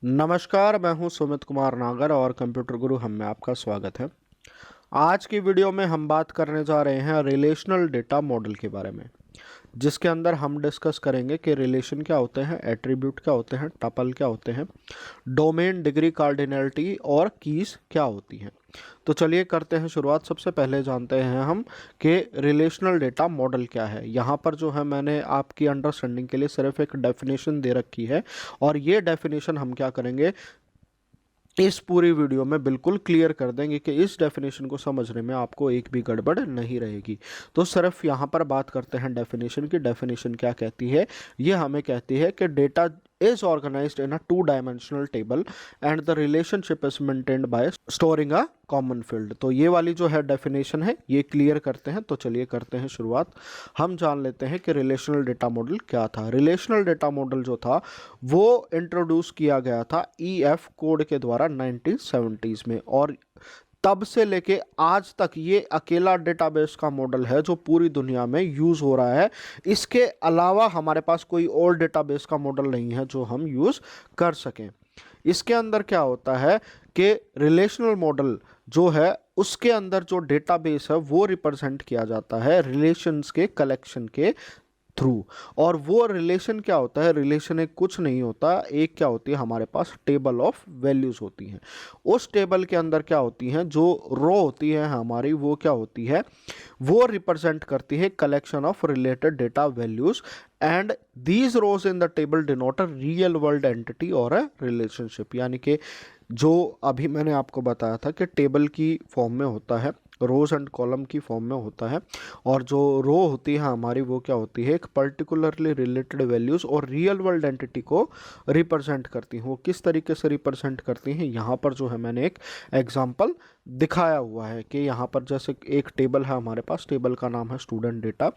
नमस्कार, मैं हूं सुमित कुमार नागर और कंप्यूटर गुरु हम में आपका स्वागत है। आज की वीडियो में हम बात करने जा रहे हैं रिलेशनल डेटा मॉडल के बारे में, जिसके अंदर हम डिस्कस करेंगे कि रिलेशन क्या होते हैं, एट्रीब्यूट क्या होते हैं, टपल क्या होते हैं, डोमेन, डिग्री, कार्डिनलिटी और कीज क्या होती हैं। तो चलिए करते हैं शुरुआत। सबसे पहले जानते हैं हम कि रिलेशनल डेटा मॉडल क्या है। यहाँ पर जो है मैंने आपकी अंडरस्टैंडिंग के लिए सिर्फ एक डेफिनेशन दे रखी है और ये डेफिनेशन हम क्या करेंगे, इस पूरी वीडियो में बिल्कुल क्लियर कर देंगे कि इस डेफिनेशन को समझने में आपको एक भी गड़बड़ नहीं रहेगी। तो सिर्फ यहाँ पर बात करते हैं डेफिनेशन की। डेफिनेशन क्या कहती है? ये हमें कहती है कि data is organized in a two-dimensional table and the relationship is maintained by storing a common field। तो ये वाली जो है डेफिनेशन है, ये क्लियर करते हैं। तो चलिए करते हैं शुरुआत। हम जान लेते हैं कि रिलेशनल डेटा मॉडल क्या था। रिलेशनल डेटा मॉडल जो था वो इंट्रोड्यूस किया गया था EF कोड के द्वारा 1970s में, और तब से लेके आज तक ये अकेला डेटाबेस का मॉडल है जो पूरी दुनिया में यूज़ हो रहा है। इसके अलावा हमारे पास कोई और डेटाबेस का मॉडल नहीं है जो हम यूज़ कर सकें। इसके अंदर क्या होता है कि रिलेशनल मॉडल जो है उसके अंदर जो डेटाबेस है वो रिप्रेजेंट किया जाता है रिलेशंस के कलेक्शन के थ्रू। और वो रिलेशन क्या होता है? रिलेशन एक कुछ नहीं होता, एक क्या होती है हमारे पास टेबल ऑफ वैल्यूज होती हैं। उस टेबल के अंदर क्या होती हैं, जो रो होती है हमारी, वो क्या होती है, वो रिप्रेजेंट करती है collection of related data values and these rows in the table denote a real world entity और अ रिलेशनशिप। यानी कि जो अभी मैंने आपको बताया था कि टेबल की फॉर्म में होता है, रोज एंड कॉलम की फॉर्म में होता है, और जो रो होती है हमारी वो क्या होती है, एक पर्टिकुलरली रिलेटेड वैल्यूज और रियल वर्ल्ड एंटिटी को रिप्रेजेंट करती हैं। वो किस तरीके से रिप्रेजेंट करती हैं, यहाँ पर जो है मैंने एक एग्जांपल दिखाया हुआ है कि यहाँ पर जैसे एक टेबल है हमारे पास, टेबल का नाम है स्टूडेंट डेटा।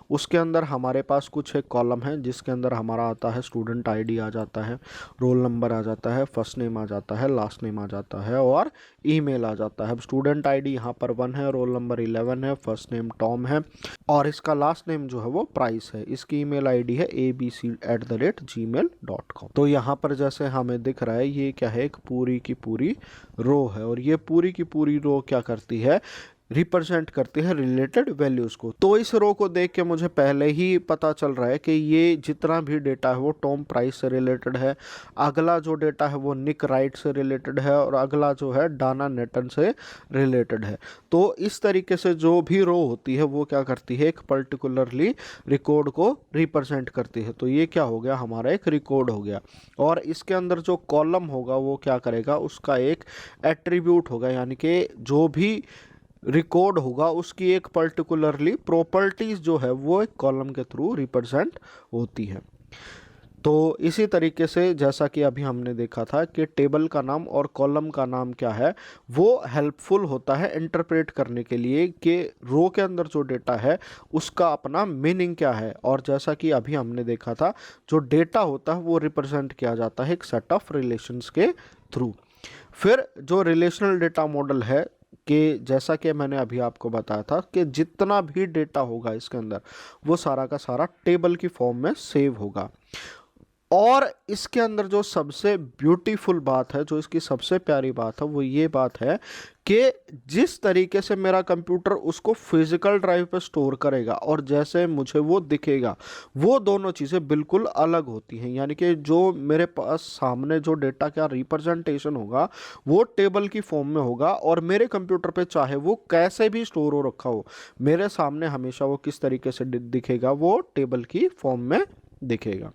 उसके अंदर हमारे पास कुछ एक कॉलम है जिसके अंदर हमारा आता है स्टूडेंट आईडी आ जाता है, रोल नंबर आ जाता है, फर्स्ट नेम आ जाता है, लास्ट नेम आ जाता है और ईमेल आ जाता है। अब स्टूडेंट आईडी यहाँ पर 1 है, रोल नंबर 11 है, फर्स्ट नेम टॉम है और इसका लास्ट नेम जो है वो प्राइस है। इसकी ईमेल आईडी है abc@gmail.com। तो यहाँ पर जैसे हमें दिख रहा है ये क्या है, एक पूरी की पूरी रो है, और ये पूरी की पूरी रो क्या करती है, रिप्रेजेंट करती है रिलेटेड वैल्यूज को। तो इस रो को देख के मुझे पहले ही पता चल रहा है कि ये जितना भी डेटा है वो टॉम प्राइस से रिलेटेड है, अगला जो डेटा है वो निक राइट से रिलेटेड है, और अगला जो है डाना नेटन से रिलेटेड है। तो इस तरीके से जो भी रो होती है वो क्या करती है, एक पर्टिकुलरली रिकॉर्ड को रिप्रेजेंट करती है। तो ये क्या हो गया, हमारा एक रिकॉर्ड हो गया। और इसके अंदर जो कॉलम होगा वो क्या करेगा, उसका एक एट्रीब्यूट होगा, यानी कि जो भी रिकॉर्ड होगा उसकी एक पर्टिकुलरली प्रॉपर्टीज जो है वो एक कॉलम के थ्रू रिप्रेजेंट होती है। तो इसी तरीके से जैसा कि अभी हमने देखा था कि टेबल का नाम और कॉलम का नाम क्या है, वो हेल्पफुल होता है इंटरप्रेट करने के लिए कि रो के अंदर जो डेटा है उसका अपना मीनिंग क्या है। और जैसा कि अभी हमने देखा था, जो डेटा होता है वो रिप्रेजेंट किया जाता है एक सेट ऑफ रिलेशंस के थ्रू। फिर जो रिलेशनल डेटा मॉडल है कि जैसा कि मैंने अभी आपको बताया था कि जितना भी डेटा होगा इसके अंदर वो सारा का सारा टेबल की फॉर्म में सेव होगा। और इसके अंदर जो सबसे ब्यूटीफुल बात है, जो इसकी सबसे प्यारी बात है, वो ये बात है कि जिस तरीके से मेरा कंप्यूटर उसको फिजिकल ड्राइव पे स्टोर करेगा और जैसे मुझे वो दिखेगा, वो दोनों चीज़ें बिल्कुल अलग होती हैं। यानी कि जो मेरे पास सामने जो डेटा का रिप्रेजेंटेशन होगा वो टेबल की फॉर्म में होगा, और मेरे कंप्यूटर पे चाहे वो कैसे भी स्टोर हो रखा हो, मेरे सामने हमेशा वो किस तरीके से दिखेगा, वो टेबल की फॉर्म में दिखेगा।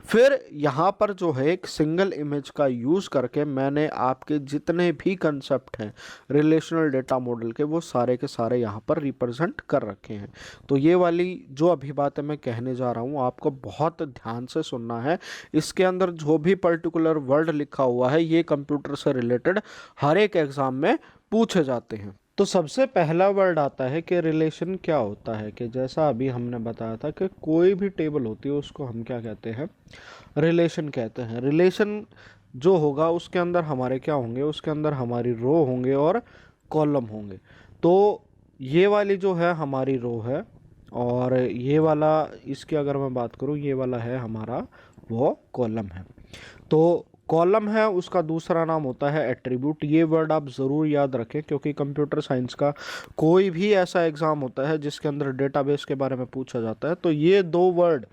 फिर यहाँ पर जो है एक सिंगल इमेज का यूज़ करके मैंने आपके जितने भी कंसेप्ट हैं रिलेशनल डेटा मॉडल के, वो सारे के सारे यहाँ पर रिप्रेजेंट कर रखे हैं। तो ये वाली जो अभी बातें मैं कहने जा रहा हूँ आपको बहुत ध्यान से सुनना है। इसके अंदर जो भी पर्टिकुलर वर्ड लिखा हुआ है ये कंप्यूटर से रिलेटेड हर एक एग्ज़ाम में पूछे जाते हैं। तो सबसे पहला वर्ड आता है कि रिलेशन क्या होता है, कि जैसा अभी हमने बताया था कि कोई भी टेबल होती है उसको हम क्या कहते हैं, रिलेशन कहते हैं। रिलेशन जो होगा उसके अंदर हमारे क्या होंगे, उसके अंदर हमारी रो होंगे और कॉलम होंगे। तो ये वाली जो है हमारी रो है, और ये वाला, इसकी अगर मैं बात करूँ, ये वाला है हमारा वो कॉलम है। तो कॉलम है उसका दूसरा नाम होता है एट्रीब्यूट। ये वर्ड आप ज़रूर याद रखें, क्योंकि कंप्यूटर साइंस का कोई भी ऐसा एग्ज़ाम होता है जिसके अंदर डेटाबेस के बारे में पूछा जाता है, तो ये दो वर्ड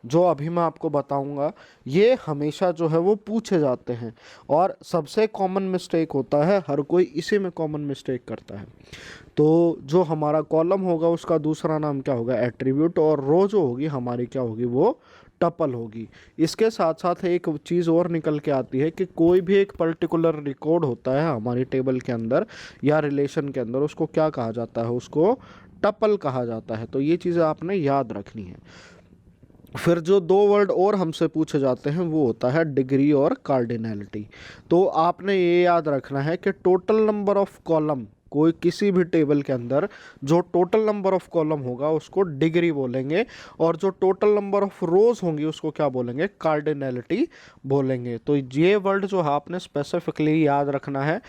जो अभी मैं आपको बताऊंगा ये हमेशा जो है वो पूछे जाते हैं। और सबसे कॉमन मिस्टेक होता है, हर कोई इसी में कॉमन मिस्टेक करता है। तो जो हमारा कॉलम होगा उसका दूसरा नाम क्या होगा, एट्रीब्यूट, और रो जो होगी हमारी क्या होगी, वो टपल होगी। इसके साथ साथ एक चीज़ और निकल के आती है कि कोई भी एक पर्टिकुलर रिकॉर्ड होता है हमारी टेबल के अंदर या रिलेशन के अंदर, उसको क्या कहा जाता है, उसको टपल कहा जाता है। तो ये चीज़ें आपने याद रखनी है। फिर जो दो वर्ड और हमसे पूछे जाते हैं वो होता है डिग्री और कार्डिनैलिटी। तो आपने ये याद रखना है कि टोटल नंबर ऑफ कॉलम, कोई किसी भी टेबल के अंदर जो टोटल नंबर ऑफ कॉलम होगा उसको डिग्री बोलेंगे, और जो टोटल नंबर ऑफ रोज होंगी उसको क्या बोलेंगे, कार्डिनैलिटी बोलेंगे। तो ये वर्ड जो है आपने स्पेसिफिकली याद रखना है।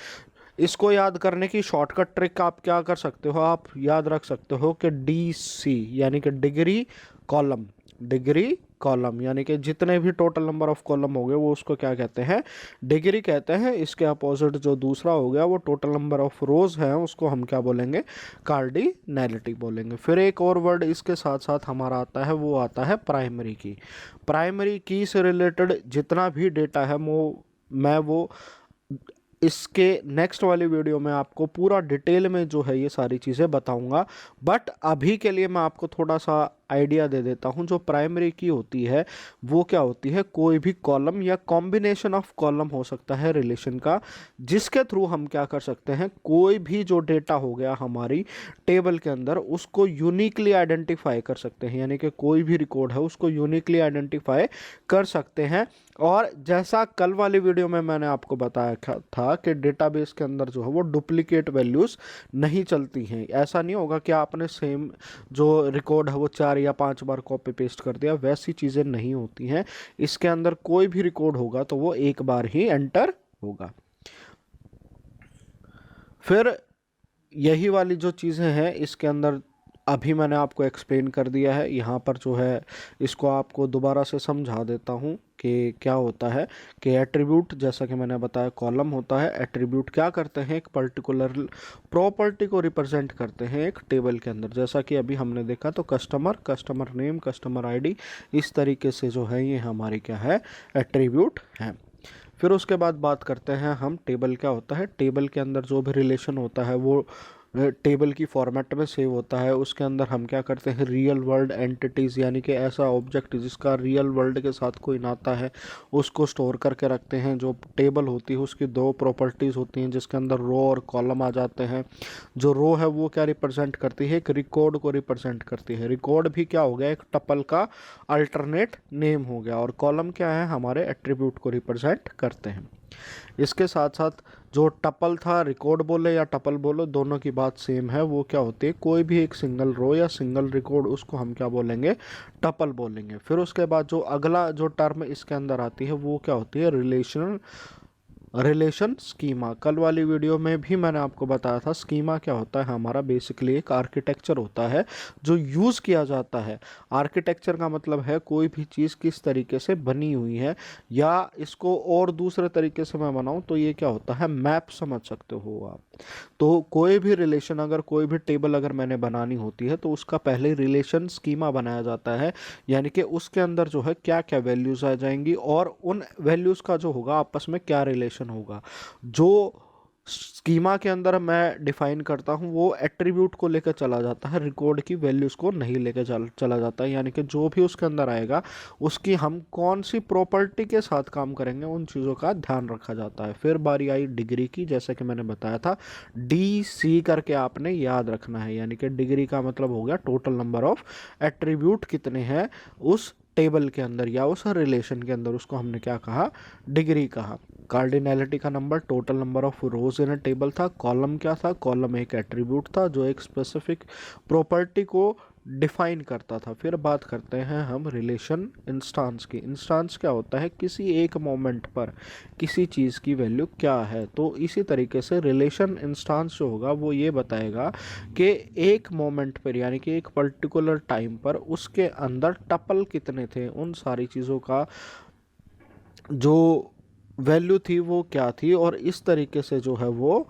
इसको याद करने की शॉर्टकट ट्रिक आप क्या कर सकते हो, आप याद रख सकते हो कि DC यानी कि डिग्री कॉलम, डिग्री कॉलम यानी कि जितने भी टोटल नंबर ऑफ कॉलम हो गए वो उसको क्या कहते हैं, डिग्री कहते हैं। इसके अपोजिट जो दूसरा हो गया वो टोटल नंबर ऑफ रोज है, उसको हम क्या बोलेंगे, कार्डिनैलिटी बोलेंगे। फिर एक और वर्ड इसके साथ साथ हमारा आता है, वो आता है प्राइमरी की। प्राइमरी की से रिलेटेड जितना भी डेटा है वो इसके नेक्स्ट वाली वीडियो में आपको पूरा डिटेल में जो है ये सारी चीज़ें बताऊंगा। बट अभी के लिए मैं आपको थोड़ा सा आइडिया दे देता हूं। जो प्राइमरी की होती है वो क्या होती है, कोई भी कॉलम या कॉम्बिनेशन ऑफ कॉलम हो सकता है रिलेशन का, जिसके थ्रू हम क्या कर सकते हैं, कोई भी जो डेटा हो गया हमारी टेबल के अंदर उसको यूनिकली आइडेंटिफाई कर सकते हैं। यानी कि कोई भी रिकॉर्ड है उसको यूनिकली आइडेंटिफाई कर सकते हैं। और जैसा कल वाली वीडियो में मैंने आपको बताया था कि डेटाबेस के अंदर जो है वो डुप्लीकेट वैल्यूज़ नहीं चलती हैं। ऐसा नहीं होगा कि आपने सेम जो रिकॉर्ड है वो 4 या 5 बार कॉपी पेस्ट कर दिया, वैसी चीज़ें नहीं होती हैं। इसके अंदर कोई भी रिकॉर्ड होगा तो वो एक बार ही एंटर होगा। फिर यही वाली जो चीज़ें हैं इसके अंदर अभी मैंने आपको एक्सप्लेन कर दिया है। यहाँ पर जो है इसको आपको दोबारा से समझा देता हूँ कि क्या होता है कि एट्रीब्यूट, जैसा कि मैंने बताया, कॉलम होता है। एट्रीब्यूट क्या करते हैं, एक पर्टिकुलर प्रॉपर्टी को रिप्रेजेंट करते हैं एक टेबल के अंदर। जैसा कि अभी हमने देखा तो कस्टमर नेम, कस्टमर ID, इस तरीके से जो है ये हमारी क्या है, एट्रीब्यूट है। फिर उसके बाद बात करते हैं हम टेबल क्या होता है। टेबल के अंदर जो भी रिलेशन होता है वो टेबल की फॉर्मेट में सेव होता है। उसके अंदर हम क्या करते हैं, रियल वर्ल्ड एंटिटीज़ यानी कि ऐसा ऑब्जेक्ट जिसका रियल वर्ल्ड के साथ कोई नाता है उसको स्टोर करके रखते हैं। जो टेबल होती है उसकी दो प्रॉपर्टीज़ होती हैं जिसके अंदर रो और कॉलम आ जाते हैं। जो रो है वो क्या रिप्रेजेंट करती है, एक रिकॉर्ड को रिप्रेजेंट करती है। रिकॉर्ड भी क्या हो गया, एक टपल का अल्टरनेट नेम हो गया। और कॉलम क्या है, हमारे एट्रीब्यूट को रिप्रेजेंट करते हैं। इसके साथ साथ जो टपल था, रिकॉर्ड बोले या टपल बोलो, दोनों की बात सेम है। वो क्या होती है, कोई भी एक सिंगल रो या सिंगल रिकॉर्ड, उसको हम क्या बोलेंगे, टपल बोलेंगे। फिर उसके बाद जो अगला जो टर्म इसके अंदर आती है वो क्या होती है, रिलेशन स्कीमा। कल वाली वीडियो में भी मैंने आपको बताया था स्कीमा क्या होता है। हमारा बेसिकली एक आर्किटेक्चर होता है जो यूज़ किया जाता है। आर्किटेक्चर का मतलब है कोई भी चीज़ किस तरीके से बनी हुई है, या इसको और दूसरे तरीके से मैं बनाऊं तो ये क्या होता है, मैप समझ सकते हो आप। तो कोई भी रिलेशन, अगर कोई भी टेबल अगर मैंने बनानी होती है तो उसका पहले रिलेशन स्कीमा बनाया जाता है। यानी कि उसके अंदर जो है क्या क्या वैल्यूज़ आ जाएंगी और उन वैल्यूज़ का जो होगा आपस में क्या रिलेशन होगा। जो स्कीमा के अंदर मैं डिफाइन करता हूँ वो एट्रीब्यूट को लेकर चला जाता है, रिकॉर्ड की वैल्यूज़ को नहीं लेकर चला जाता है। यानी कि जो भी उसके अंदर आएगा उसकी हम कौन सी प्रॉपर्टी के साथ काम करेंगे उन चीज़ों का ध्यान रखा जाता है। फिर बारी आई डिग्री की। जैसा कि मैंने बताया था DC करके आपने याद रखना है। यानी कि डिग्री का मतलब हो गया टोटल नंबर ऑफ एट्रीब्यूट कितने हैं उस टेबल के अंदर या उस रिलेशन के अंदर, उसको हमने क्या कहा, डिग्री कहा। कार्डिनैलिटी का number total number of rose in a table था। कॉलम क्या था, कॉलम एक एट्रीब्यूट था जो एक स्पेसिफिक प्रॉपर्टी को डिफाइन करता था। फिर बात करते हैं हम रिलेशन इंस्टांस की। इंस्टांस क्या होता है, किसी एक मोमेंट पर किसी चीज़ की वैल्यू क्या है। तो इसी तरीके से रिलेशन इंस्टांस जो होगा वो ये बताएगा कि एक मोमेंट पर यानी कि एक पर्टिकुलर टाइम पर उसके अंदर टपल कितने थे। उन सारी चीज़ों का जो वैल्यू थी वो क्या थी, और इस तरीके से जो है वो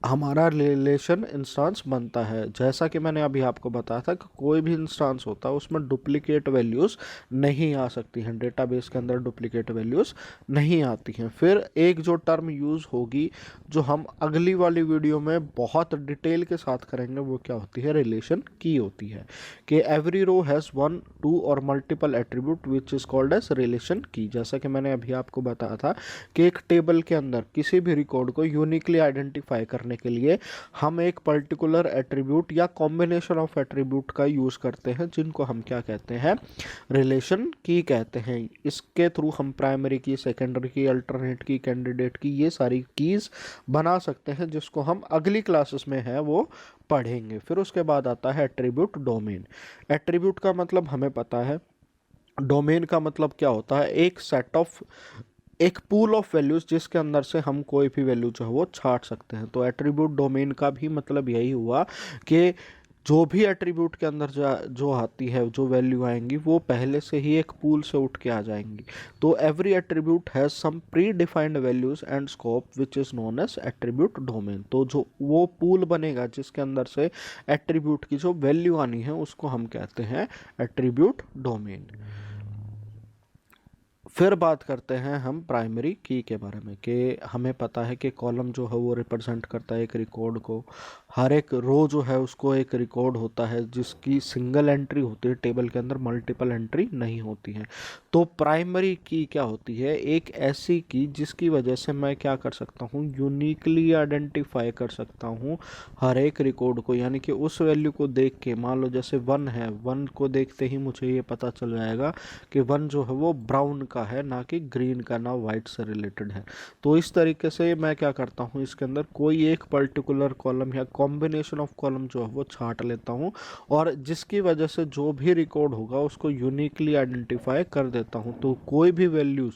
हमारा रिलेशन इंस्टेंस बनता है। जैसा कि मैंने अभी आपको बताया था कि कोई भी इंस्टेंस होता है उसमें डुप्लीकेट वैल्यूज़ नहीं आ सकती हैं, डेटाबेस के अंदर डुप्लीकेट वैल्यूज़ नहीं आती हैं। फिर एक जो टर्म यूज़ होगी जो हम अगली वाली वीडियो में बहुत डिटेल के साथ करेंगे, वो क्या होती है, रिलेशन की होती है। कि एवरी रो हैज़ 1, 2 और multiple attribute which is called as relation की। जैसा कि मैंने अभी आपको बताया था कि एक टेबल के अंदर किसी भी रिकॉर्ड को यूनिकली आइडेंटिफाई करने के लिए हम एक पर्टिकुलर एट्रीब्यूट या कॉम्बिनेशन ऑफ एट्रीब्यूट का यूज़ करते हैं, जिनको हम क्या कहते हैं, रिलेशन की कहते हैं। इसके थ्रू हम प्राइमरी की, सेकेंडरी की, अल्टरनेट की, कैंडिडेट की, ये सारी कीज़ बना सकते हैं, जिसको हम अगली क्लासेस में है वो पढ़ेंगे। फिर उसके बाद आता है एट्रीब्यूट डोमेन। एट्रीब्यूट का मतलब हमें पता है, डोमेन का मतलब क्या होता है, एक पूल ऑफ वैल्यूज़ जिसके अंदर से हम कोई भी वैल्यू जो है वो छाट सकते हैं। तो एट्रीब्यूट डोमेन का भी मतलब यही हुआ कि जो भी एट्रीब्यूट के अंदर जो आती है, जो वैल्यू आएंगी, वो पहले से ही एक पूल से उठ के आ जाएंगी। तो every attribute has some predefined values and scope which is known as attribute domain. तो जो वो पूल बनेगा जिसके अंदर से एट्रीब्यूट की जो वैल्यू आनी है उसको हम कहते हैं एट्रीब्यूट डोमेन। फिर बात करते हैं हम प्राइमरी की के बारे में, कि हमें पता है कि कॉलम जो है वो रिप्रेजेंट करता है एक रिकॉर्ड को, हर एक रो जो है उसको एक रिकॉर्ड होता है जिसकी सिंगल एंट्री होती है टेबल के अंदर, मल्टीपल एंट्री नहीं होती है। तो प्राइमरी की क्या होती है, एक ऐसी की जिसकी वजह से मैं क्या कर सकता हूँ, यूनिकली आइडेंटिफाई कर सकता हूँ हर एक रिकॉर्ड को। यानी कि उस वैल्यू को देख के, मान लो जैसे 1 है, 1 को देखते ही मुझे ये पता चल जाएगा कि 1 जो है वो ब्राउन का है, ना कि ग्रीन का, ना वाइट से रिलेटेड है। तो इस तरीके से मैं क्या करता हूँ, इसके अंदर कोई एक पर्टिकुलर कॉलम या कॉम्बिनेशन ऑफ कॉलम जो है वो छांट लेता हूँ, और जिसकी वजह से जो भी रिकॉर्ड होगा उसको यूनिकली आइडेंटिफाई कर देता हूँ। तो कोई भी वैल्यूज़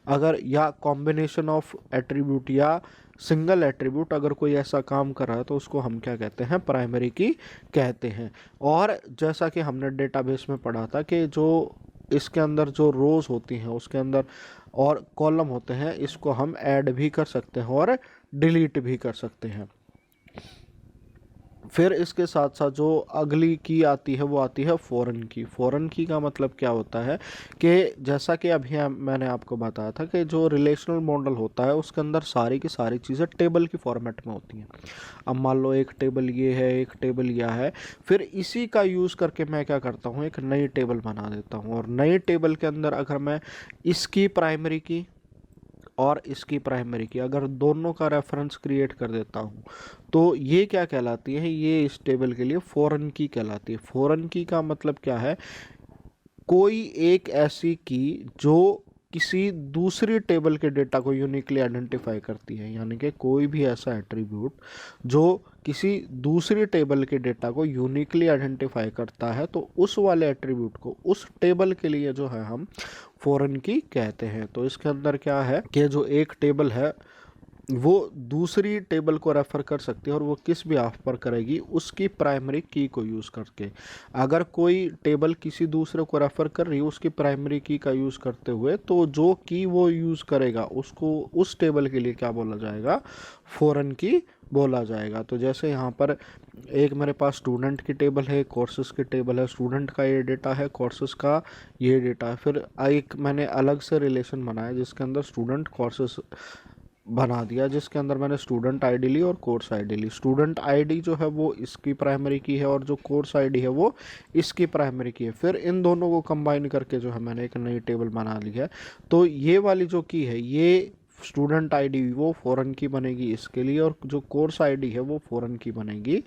अगर, या कॉम्बिनेशन ऑफ एट्रीब्यूट या सिंगल एट्रीब्यूट अगर कोई ऐसा काम कर रहा है तो उसको हम क्या कहते हैं, प्राइमरी की कहते हैं। और जैसा कि हमने डेटाबेस में पढ़ा था कि जो इसके अंदर जो रोज़ होती हैं उसके अंदर और कॉलम होते हैं, इसको हम ऐड भी कर सकते हैं और डिलीट भी कर सकते हैं। फिर इसके साथ साथ जो अगली की आती है वो आती है फॉरेन की। फॉरेन की का मतलब क्या होता है कि जैसा कि अभी मैंने आपको बताया था कि जो रिलेशनल मॉडल होता है उसके अंदर सारी की सारी चीज़ें टेबल की फॉर्मेट में होती हैं। अब मान लो एक टेबल ये है, एक टेबल यह है, फिर इसी का यूज़ करके मैं क्या करता हूँ, एक नई टेबल बना देता हूँ। और नई टेबल के अंदर अगर मैं इसकी प्राइमरी की और इसकी प्राइमरी की अगर दोनों का रेफरेंस क्रिएट कर देता हूँ, तो ये क्या कहलाती है, ये इस टेबल के लिए फॉरेन की कहलाती है। फॉरेन की का मतलब क्या है, कोई एक ऐसी की जो किसी दूसरी टेबल के डेटा को यूनिकली आइडेंटिफाई करती है। यानी कि कोई भी ऐसा एट्रीब्यूट जो किसी दूसरी टेबल के डेटा को यूनिकली आइडेंटिफाई करता है, तो उस वाले एट्रीब्यूट को उस टेबल के लिए जो है हम फॉरेन की कहते हैं। तो इसके अंदर क्या है कि जो एक टेबल है वो दूसरी टेबल को रेफर कर सकती है, और वो किस भी हाफ पर करेगी, उसकी प्राइमरी की को यूज़ करके। अगर कोई टेबल किसी दूसरे को रेफर कर रही है उसकी प्राइमरी की का यूज़ करते हुए, तो जो की वो यूज़ करेगा उसको उस टेबल के लिए क्या बोला जाएगा, फॉरेन की बोला जाएगा। तो जैसे यहाँ पर एक मेरे पास स्टूडेंट की टेबल है, कोर्सेज की टेबल है, स्टूडेंट का ये डेटा है, कोर्सेज का ये डेटा है। फिर एक मैंने अलग से रिलेशन बनाया जिसके अंदर स्टूडेंट कोर्सेज बना दिया, जिसके अंदर मैंने स्टूडेंट आईडी ली और कोर्स आईडी ली। स्टूडेंट आईडी जो है वो इसकी प्राइमरी की है और जो कोर्स आईडी है वो इसकी प्राइमरी की है। फिर इन दोनों को कंबाइन करके जो है मैंने एक नई टेबल बना ली है। तो ये वाली जो की है, ये स्टूडेंट आईडी वो फॉरेन की बनेगी इसके लिए, और जो कोर्स आईडी है वो फॉरेन की बनेगी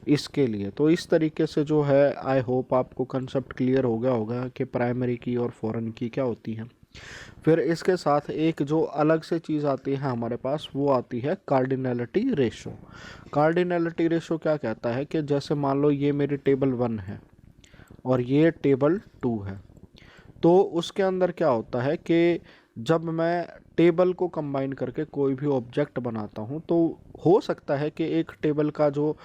इसके लिए। तो इस तरीके से जो है, आई होप आपको कंसेप्ट क्लियर हो गया होगा कि प्राइमरी की और फॉरेन की क्या होती है। फिर इसके साथ एक जो अलग से चीज़ आती है हमारे पास, वो आती है कार्डिनैलिटी रेशो। कार्डिनैलिटी रेशो क्या कहता है कि जैसे मान लो ये मेरी टेबल 1 है और ये टेबल 2 है, तो उसके अंदर क्या होता है कि जब मैं टेबल को कंबाइन करके कोई भी ऑब्जेक्ट बनाता हूँ, तो हो सकता है कि एक टेबल का जो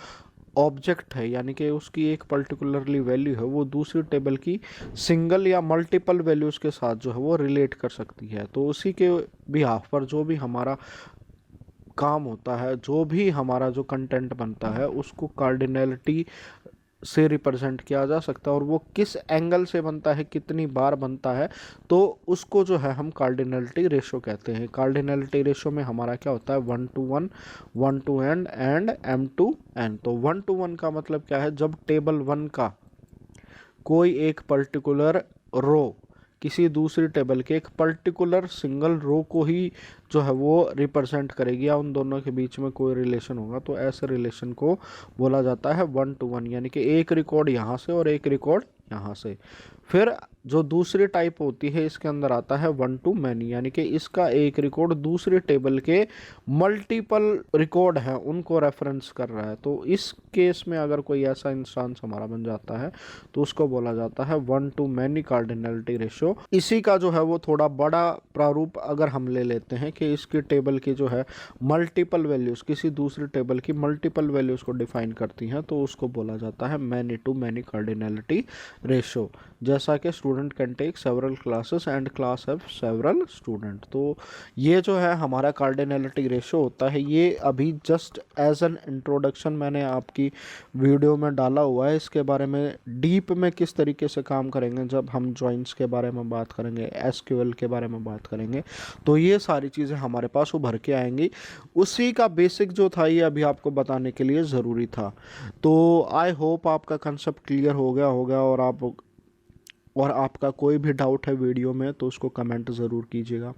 ऑब्जेक्ट है, यानी कि उसकी एक पर्टिकुलरली वैल्यू है, वो दूसरी टेबल की सिंगल या मल्टीपल वैल्यूज़ के साथ जो है वो रिलेट कर सकती है। तो उसी के बिहाफ पर जो भी हमारा काम होता है, जो भी हमारा जो कंटेंट बनता है, उसको कार्डिनलिटी से रिप्रेजेंट किया जा सकता है, और वो किस एंगल से बनता है, कितनी बार बनता है, तो उसको जो है हम कार्डिनलिटी रेशो कहते हैं। कार्डिनलिटी रेशो में हमारा क्या होता है, 1:1, 1:n एंड m/n। तो 1:1 का मतलब क्या है, जब टेबल 1 का कोई एक पर्टिकुलर रो किसी दूसरी टेबल के एक पर्टिकुलर सिंगल रो को ही जो है वो रिप्रेजेंट करेगी, या उन दोनों के बीच में कोई रिलेशन होगा, तो ऐसे रिलेशन को बोला जाता है 1:1, यानी कि एक रिकॉर्ड यहाँ से और एक रिकॉर्ड यहाँ से। फिर जो दूसरी टाइप होती है, इसके अंदर आता है 1:many, यानी कि इसका एक रिकॉर्ड दूसरी टेबल के मल्टीपल रिकॉर्ड हैं उनको रेफरेंस कर रहा है। तो इस केस में अगर कोई ऐसा इंस्टेंस हमारा बन जाता है तो उसको बोला जाता है 1:many कार्डिनलिटी रेशो। इसी का जो है वो थोड़ा बड़ा प्रारूप अगर हम ले लेते हैं कि इसकी टेबल की जो है मल्टीपल वैल्यूज़ किसी दूसरी टेबल की मल्टीपल वैल्यूज़ को डिफाइन करती हैं, तो उसको बोला जाता है many to many cardinality ratio. जैसा कि student can take several classes and class have several student. तो ये जो है हमारा कार्डिनलिटी रेशो होता है, ये अभी जस्ट एज एन इंट्रोडक्शन मैंने आपकी वीडियो में डाला हुआ है। इसके बारे में डीप में किस तरीके से काम करेंगे जब हम जॉइंट्स के बारे में बात करेंगे, एसक्यूएल के बारे में बात करेंगे, तो ये सारी चीज़ें हमारे पास उभर के आएंगी। उसी का बेसिक जो था ये अभी आपको बताने के लिए ज़रूरी था। तो आई होप आपका कंसेप्ट क्लियर हो गया होगा, और आपका कोई भी डाउट है वीडियो में तो उसको कमेंट ज़रूर कीजिएगा।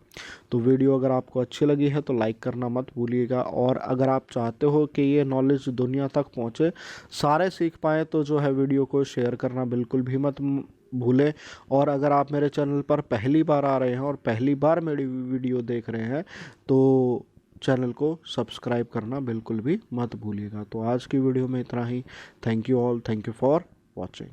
तो वीडियो अगर आपको अच्छी लगी है तो लाइक करना मत भूलिएगा, और अगर आप चाहते हो कि ये नॉलेज दुनिया तक पहुंचे, सारे सीख पाएँ, तो जो है वीडियो को शेयर करना बिल्कुल भी मत भूलें। और अगर आप मेरे चैनल पर पहली बार आ रहे हैं और पहली बार मेरी वीडियो देख रहे हैं तो चैनल को सब्सक्राइब करना बिल्कुल भी मत भूलिएगा। तो आज की वीडियो में इतना ही। Thank you all, thank you for watching.